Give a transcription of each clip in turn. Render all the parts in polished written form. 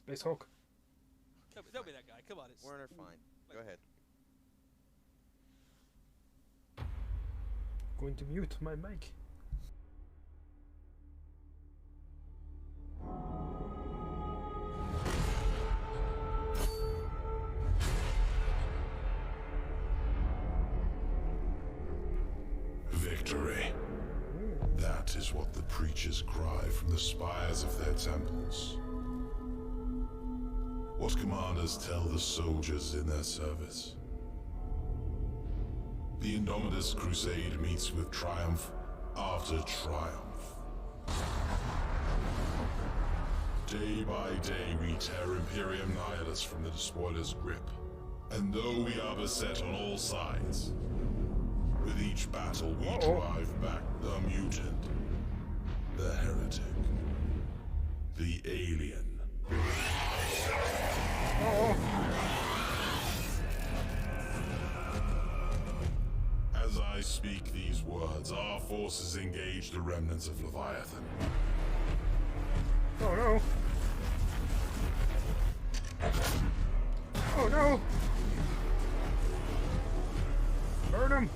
Space Hulk. Don't be that guy. Come on, it's... Werner, fine. Go ahead. Going to mute my mic. Victory. That is what the preachers cry from the spires of their temples. What commanders tell the soldiers in their service. The Indomitus Crusade meets with triumph after triumph. Day by day we tear Imperium Nihilus from the Despoiler's grip. And though we are beset on all sides, with each battle we drive back the mutant, the heretic, the alien. As I speak these words, our forces engage the remnants of Leviathan. Oh no! Oh no! Burn him!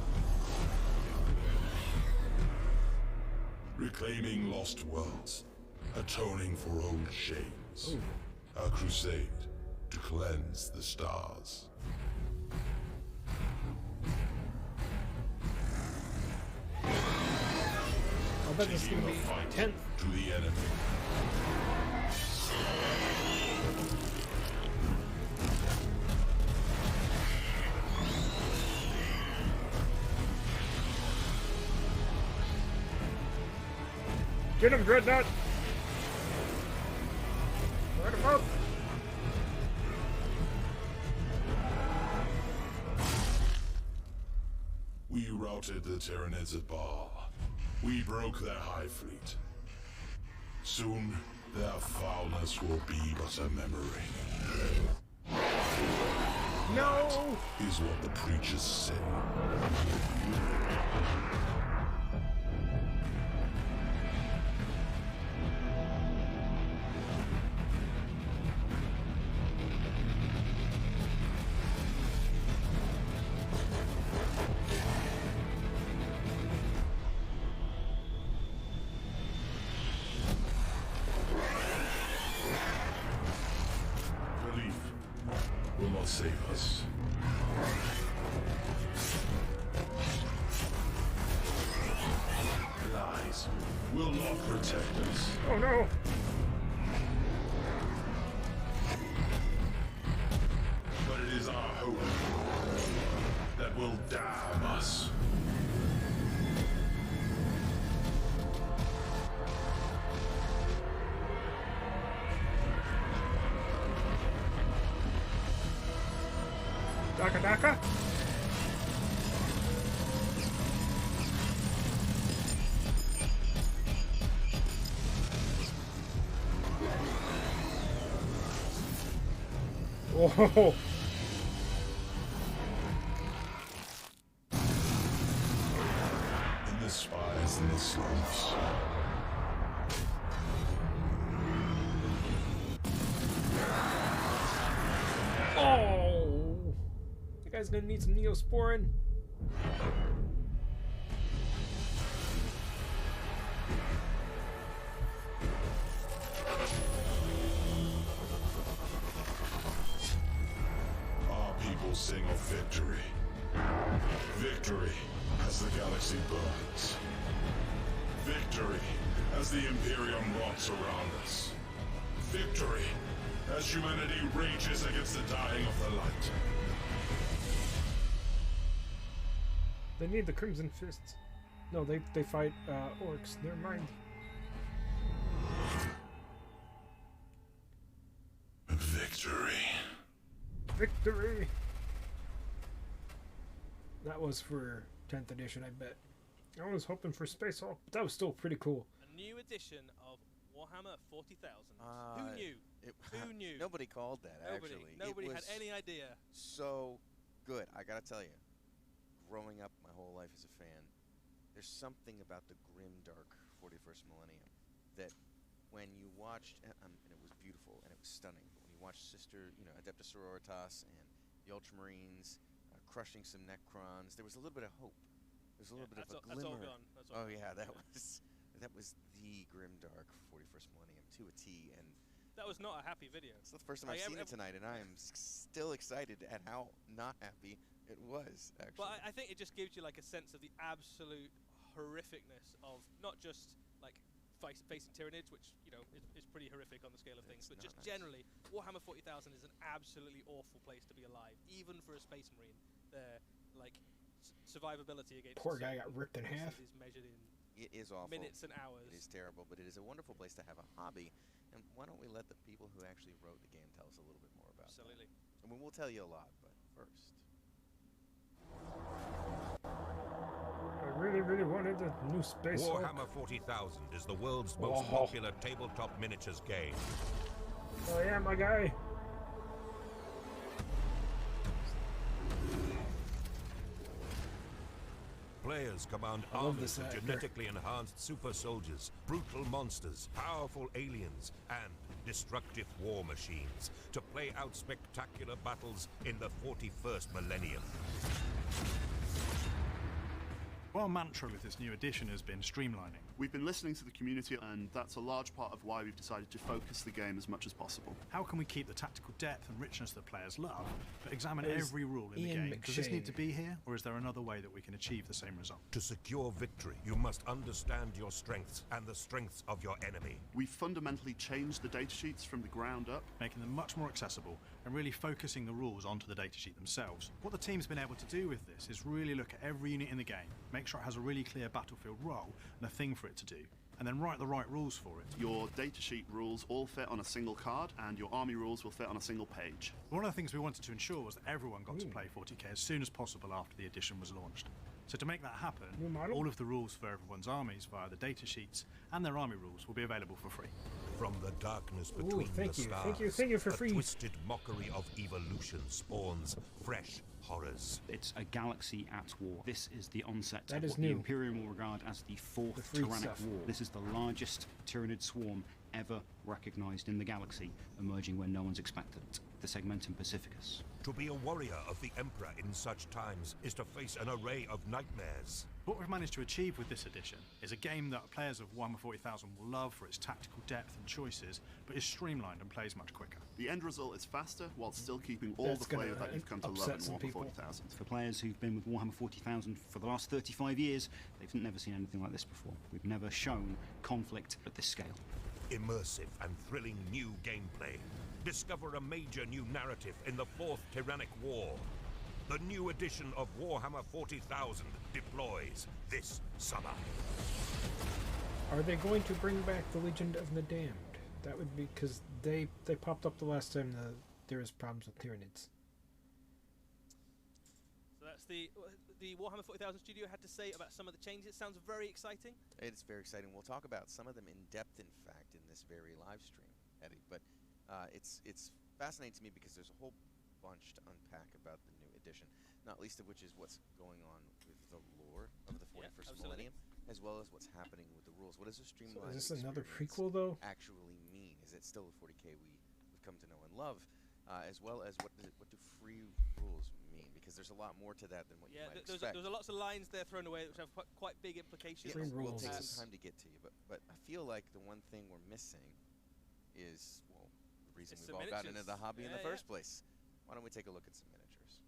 Reclaiming lost worlds, atoning for old shames. A crusade to cleanse the stars. I bet this is Taking gonna the be fight 10th. to the enemy. Get him, Dreadnought! Light him up! We routed the Tyranids at Baal. We broke their high fleet. Soon, their foulness will be but a memory. No! Is what the preachers say. Belief will not save us. Lies will not protect us. Oh no! But it is our hope that will damn us. Daka Daka? Oh! In the spires and the slums. Oh! You guys gonna need some Neosporin? Our people sing of victory. Victory as the galaxy burns. Victory as the Imperium rots around us. Victory as humanity rages against the dying of the light. They need the Crimson Fists. No, they fight orcs. Never mind. Victory. Victory! That was for 10th edition, I bet. I was hoping for Space Hulk, but that was still pretty cool. A new edition of Warhammer 40,000. Who knew? Who knew? Nobody called that, Nobody. actually. Nobody It had was any idea. so good. I gotta tell you, growing up my whole life as a fan, there's something about the grim, dark 41st millennium that when you watched, and it was beautiful and it was stunning, but when watched Sister, Adepta Sororitas and the Ultramarines crushing some Necrons. There was a little bit of hope. There's a little bit of a glimmer. That's all gone. That's all yeah, gone. that was the grimdark 41st Millennium to a T, and that was not a happy video. it's the first time I've seen it tonight, and I am still excited at how not happy it was, actually. But I think it just gives you like a sense of the absolute horrificness of not just like facing Tyranids, which is pretty horrific on the scale of things, but just generally, Warhammer 40,000 is an absolutely awful place to be alive, even for a Space Marine. Their like survivability against poor guy got ripped in half. Is measured in it is awful. Minutes and hours. It is terrible, but it is a wonderful place to have a hobby. And why don't we let the people who actually wrote the game tell us a little bit more about it? Absolutely. I mean, we'll tell you a lot, but first. I really, really wanted the new Space Warhammer 40,000 is the world's most popular tabletop miniatures game. Oh yeah, my guy. Players command armies of genetically enhanced super soldiers, brutal monsters, powerful aliens, and destructive war machines to play out spectacular battles in the 41st millennium. Our mantra with this new edition has been streamlining. We've been listening to the community, and that's a large part of why we've decided to focus the game as much as possible. How can we keep the tactical depth and richness that players love, but examine every rule in the game? Does this need to be here, or is there another way that we can achieve the same result? To secure victory, you must understand your strengths and the strengths of your enemy. We've fundamentally changed the datasheets from the ground up, making them much more accessible and really focusing the rules onto the datasheet themselves. What the team's been able to do with this is really look at every unit in the game, make sure it has a really clear battlefield role and a thing for it to do, and then write the right rules for it. Your datasheet rules all fit on a single card, and your army rules will fit on a single page. One of the things we wanted to ensure was that everyone got to play 40k as soon as possible after the edition was launched. So to make that happen, all of the rules for everyone's armies via the datasheets and their army rules will be available for free. From the darkness between the stars, thank you for free. A twisted mockery of evolution spawns fresh horrors. It's a galaxy at war. This is the onset that of is what new. the Imperium will regard as the fourth Tyrannic War. This is the largest Tyranid swarm ever recognized in the galaxy, emerging when no one's expected it. The Segmentum Pacificus. To be a warrior of the Emperor in such times is to face an array of nightmares. What we've managed to achieve with this edition is a game that players of Warhammer 40,000 will love for its tactical depth and choices, but is streamlined and plays much quicker. The end result is faster, while still keeping all the flavor that you've come to love in Warhammer 40,000. For players who've been with Warhammer 40,000 for the last 35 years, they've never seen anything like this before. We've never shown conflict at this scale. Immersive and thrilling new gameplay. Discover a major new narrative in the Fourth Tyrannic War. The new edition of Warhammer 40,000 deploys this summer. Are they going to bring back the Legion of the Damned? That would be because they popped up the last time there was problems with Tyranids. So that's the Warhammer 40,000 studio had to say about some of the changes. It sounds very exciting. It's very exciting. We'll talk about some of them in depth, in fact, in this very live stream, Eddie. But it's fascinating to me because there's a whole bunch to unpack about the new edition, not least of which is what's going on with the lore of the 41st millennium, as well as what's happening with the rules. What does a streamlined is this another experience prequel, though? actually mean? Is it still the 40k we've come to know and love, as well as what do free rules mean? Because there's a lot more to that than what you might expect. There's lots of lines there thrown away which have quite big implications. Yeah, we'll take some time to get to you, but I feel like the one thing we're missing is, well, the reason we've all gotten into the hobby in the first place. Why don't we take a look at some miniatures?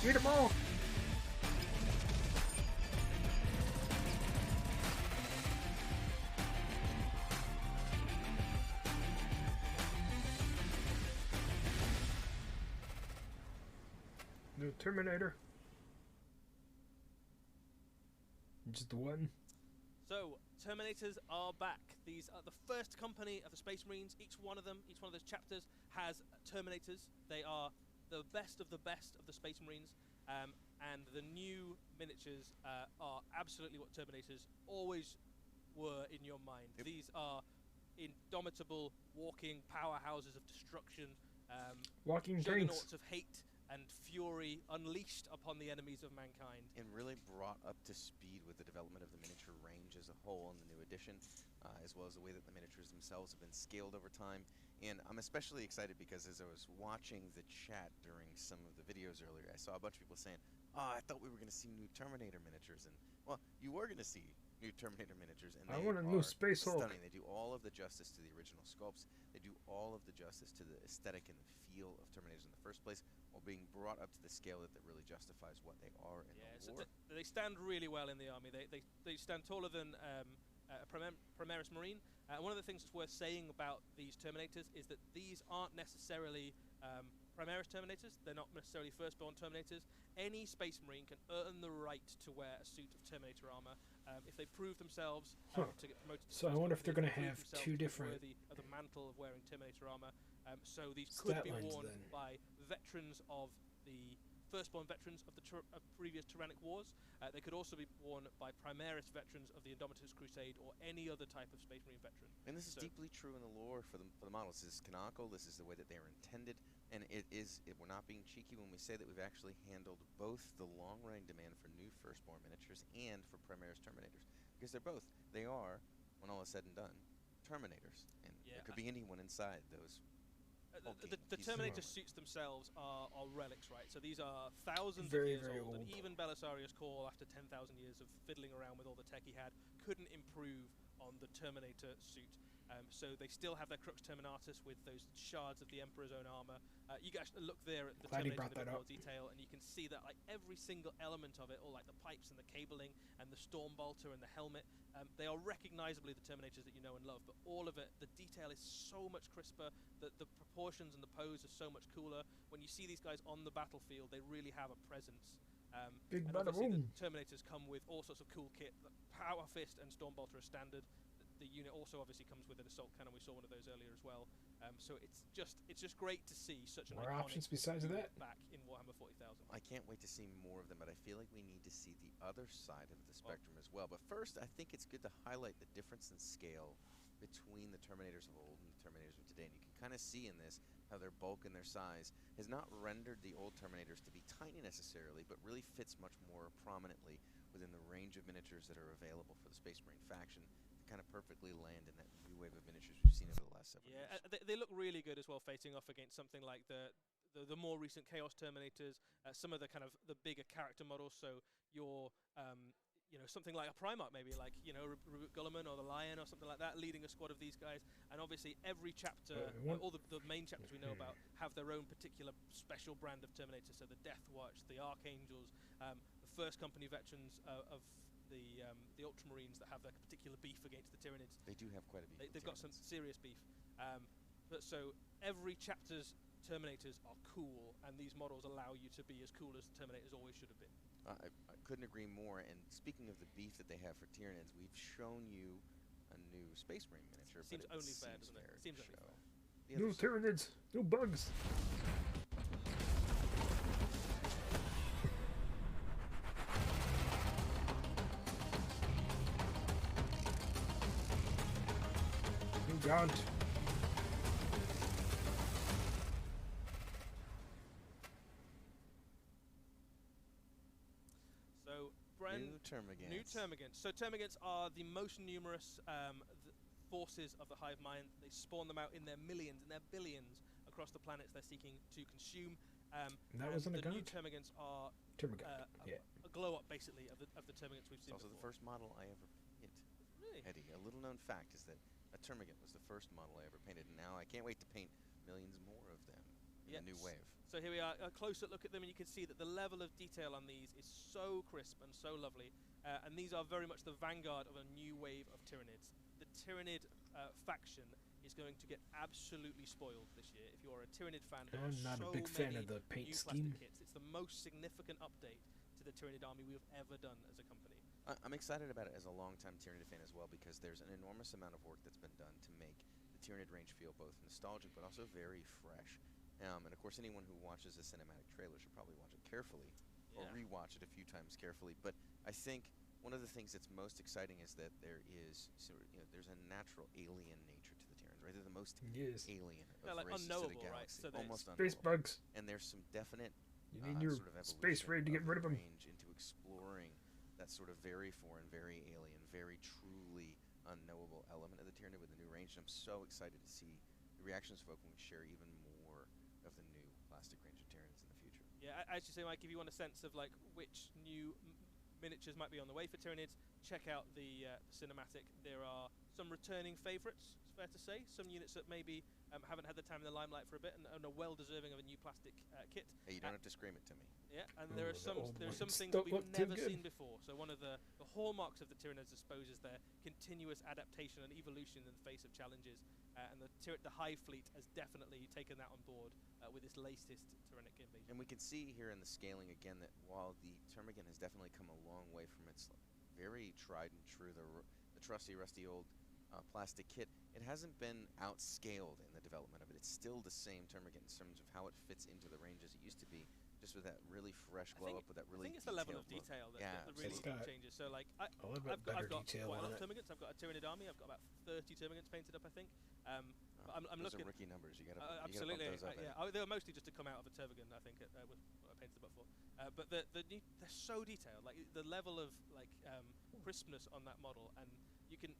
Shoot them all! The Terminator. Just one. So, Terminators are back. These are the first company of the Space Marines. Each one of those chapters has Terminators. They are the best of the Space Marines. And the new miniatures are absolutely what Terminators always were in your mind. Yep. These are indomitable, walking powerhouses of destruction. Walking juggernauts of hate and fury unleashed upon the enemies of mankind. And really brought up to speed with the development of the miniature range as a whole in the new edition. as well as the way that the miniatures themselves have been scaled over time. And I'm especially excited because as I was watching the chat during some of the videos earlier, I saw a bunch of people saying, "Oh, I thought we were going to see new Terminator miniatures." And, well, you were going to see new Terminator miniatures, and I they want a new are Space Hulk. stunning. They do all of the justice to the original sculpts. They do all of the justice to the aesthetic and the feel of Terminators in the first place, while being brought up to the scale that really justifies what they are in the war. They stand really well in the army. They stand taller than Primaris Marine. One of the things that's worth saying about these Terminators is that these aren't necessarily Primaris Terminators. They're not necessarily firstborn Terminators. Any Space Marine can earn the right to wear a suit of Terminator armor if they prove themselves to get promoted. So I wonder if they're going to have two different worthy of the mantle of wearing Terminator armor. So these could be worn by veterans of the firstborn veterans of the previous Tyrannic Wars. They could also be worn by Primaris veterans of the Indomitus Crusade or any other type of Space Marine veteran. And this is deeply true in the lore for the models. This is canonical. This is the way that they are intended. And we're not being cheeky when we say that we've actually handled both the long-running demand for new firstborn miniatures and for Primaris Terminators. Because they are, when all is said and done, Terminators. And there could be anyone inside those. The Terminator suits themselves are relics, right? So these are thousands of years old, and even Belisarius Cawl, after 10,000 years of fiddling around with all the tech he had, couldn't improve on the Terminator suit. So they still have their Crux Terminatus with those shards of the Emperor's own armor. You guys look there at the Terminator in a bit more detail, and you can see that like every single element of it, all like the pipes and the cabling and the Storm Bolter and the helmet, they are recognizably the Terminators that you know and love. But all of it, the detail is so much crisper. The proportions and the pose are so much cooler. When you see these guys on the battlefield, they really have a presence. Big and obviously the Terminators come with all sorts of cool kit. Power Fist and Storm Bolter are standard. The unit also obviously comes with an assault cannon. We saw one of those earlier as well. So it's just great to see such an more options besides that back in Warhammer 40,000. I can't wait to see more of them, but I feel like we need to see the other side of the spectrum as well. But first, I think it's good to highlight the difference in scale between the Terminators of old and the Terminators of today. And you can kind of see in this how their bulk and their size has not rendered the old Terminators to be tiny necessarily, but really fits much more prominently within the range of miniatures that are available for the Space Marine faction. Kind of perfectly land in that new wave of miniatures we've seen over the last several years. They look really good as well, facing off against something like the more recent Chaos Terminators, some of the kind of the bigger character models. So your something like a Primarch, maybe like Rubik Gulliman or the Lion or something like that, leading a squad of these guys. And obviously every chapter, all the main chapters we know about, have their own particular special brand of Terminator. So the Death Watch, the Archangels, the First Company veterans of the Ultramarines that have their particular beef against the Tyranids. They do have quite a beef. They've got some serious beef. But so every chapter's Terminators are cool, and these models allow you to be as cool as the Terminators always should have been. I couldn't agree more. And speaking of the beef that they have for Tyranids, we've shown you a new Space Marine miniature. Seems only fair, doesn't it? Seems only fair. New Tyranids, new bugs. Gaunt. So, New Termagants. So Termagants are the most numerous forces of the Hive Mind. They spawn them out in their millions and their billions across the planets they're seeking to consume. That wasn't a the new Gaunt? Termagants are a glow up basically of the Termagants we've seen. It's also the first model I ever painted. Really? Eddie, a little known fact is that a Termagant was the first model I ever painted, and now I can't wait to paint millions more of them in a new wave. So here we are, a closer look at them, and you can see that the level of detail on these is so crisp and so lovely. And these are very much the vanguard of a new wave of Tyranids. The Tyranid faction is going to get absolutely spoiled this year. If you're a Tyranid fan, I'm not a big fan of the paint scheme. Kits. It's the most significant update to the Tyranid army we've ever done as a company. I'm excited about it as a long-time Tyranid fan as well, because there's an enormous amount of work that's been done to make the Tyranid range feel both nostalgic but also very fresh. And of course, anyone who watches the cinematic trailer should probably watch it carefully, or rewatch it a few times carefully. But I think one of the things that's most exciting is that there's a natural alien nature to the Tyranids, right? They're the most alien of races to the galaxy, right? So almost space unknowable. bugs. And there's some definite you need your sort of space raid to get rid of them. Range into exploring that sort of very foreign, very alien, very truly unknowable element of the Tyranid with the new range. And I'm so excited to see the reactions of folk when we share even more of the new plastic range of Tyranids in the future. Yeah, as you say, Mike, if you want a sense of like which new miniatures might be on the way for Tyranids, check out the cinematic. There are some returning favourites, it's fair to say. Some units that maybe haven't had the time in the limelight for a bit and are well deserving of a new plastic kit. Hey, you don't have to scream it to me. Yeah, and there are some things that don't we've look too never good. seen before. So one of the hallmarks of the Tyranids, I suppose, is their continuous adaptation and evolution in the face of challenges. And the Hive Fleet has definitely taken that on board with this latest Tyrannic invasion. And we can see here in the scaling again that while the Termagant has definitely come a long way from its very tried and true, the trusty, rusty old plastic kit, it hasn't been outscaled in the development of it. It's still the same Termagant in terms of how it fits into the range as it used to be, just with that really fresh glow up, with that really I think it's the level of detailed detail look. that really changes. So like I've got better quite detail a lot on of it. Termagants. I've got a Tyranid army. I've got about 30 Termagants painted up, I think. But I'm those looking. are rookie numbers. You gotta Absolutely. bump those up. Yeah, they were mostly just to come out of a Tervagan, I think. Was what I painted them up for. But they're so detailed. Like the level of like crispness on that model, and you can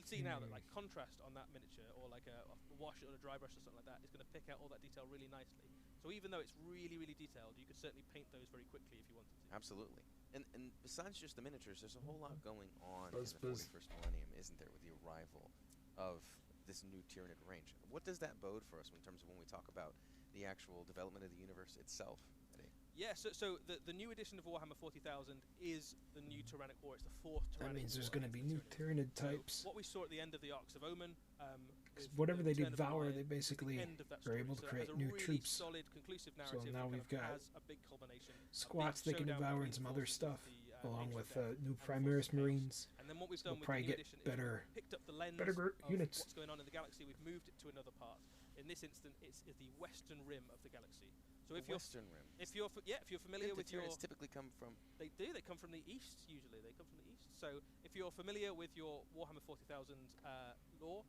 see now that like contrast on that miniature, or like a wash or a dry brush or something like that, is going to pick out all that detail really nicely. So even though it's really, really detailed, you could certainly paint those very quickly if you wanted to. Absolutely. And besides just the miniatures, there's a whole lot going on in the 41st millennium, isn't there, with the arrival of this new Tyranid range? What does that bode for us in terms of when we talk about the actual development of the universe itself, Eddie? Yeah, so the new edition of Warhammer 40,000 is the new Tyrannic War. It's the fourth Tyrannic War. That means there's going to be against new the Tyranids. Tyranid types. So what we saw at the end of the Arcs of Omen, Whatever they Return of the devour, Lion, they basically the end of that are story. able to So it create has a new really troops. solid, conclusive narrative. now that we've kind of got has a big culmination. Squats they can showdown devour between and some the other forces stuff, of the, along Nature with of Death new and the Primaris forces of Chaos. Marines. And then what we've We'll done with the probably new get edition better, is we've picked up the lens better of units. what's going on in the galaxy. We've moved it to another part. In this instant, it's the western rim of the galaxy. So if you're Western Rim. if you're familiar with your, Tyranids typically come from. they do. They come from the east usually. They come from the east. So if you're familiar with your Warhammer 40,000 lore,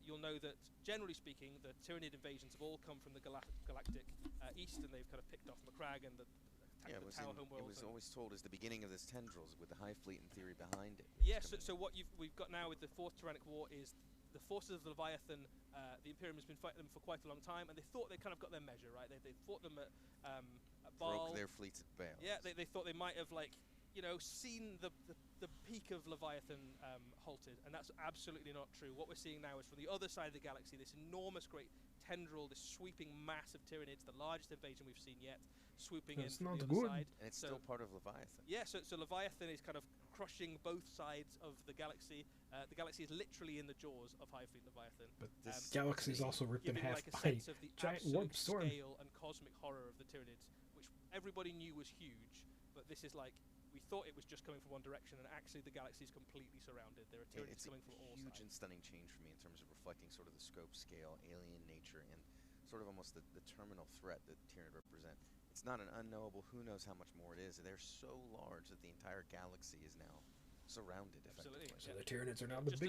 you'll know that generally speaking, the Tyranid invasions have all come from the galactic east, and they've kind of picked off Macragge and the Yeah, it Tower Home was worlds. always told as the beginning of this tendrils, with the Hive Fleet in theory behind it. Yeah, so what we've got now with the fourth Tyrannic War is the forces of the Leviathan. The Imperium has been fighting them for quite a long time, and they thought they kind of got their measure, right? They fought them at Baal. Broke their fleets at Baal. Yeah, they thought they might have seen the peak of Leviathan halted, and that's absolutely not true. What we're seeing now is from the other side of the galaxy, this enormous, great tendril, this sweeping mass of Tyranids, the largest invasion we've seen yet, swooping in from the other side. And it's still part of Leviathan. Yeah, so Leviathan is kind of crushing both sides of the galaxy. The galaxy is literally in the jaws of Hive Fleet Leviathan. But this galaxy is also ripped in giving half like a by sense of the giant absolute warp storm. scale and cosmic horror of the Tyranids, which everybody knew was huge, but this is like, we thought it was just coming from one direction, and actually the galaxy is completely surrounded. There are Tyranids It's coming a from all huge sides. and stunning change for me in terms of reflecting sort of the scope, scale, alien nature, and sort of almost the terminal threat that Tyranid represent. It's not an unknowable, who knows how much more it is. They're so large that the entire galaxy is now surrounded effectively. Absolutely. So the Tyranids are now the Just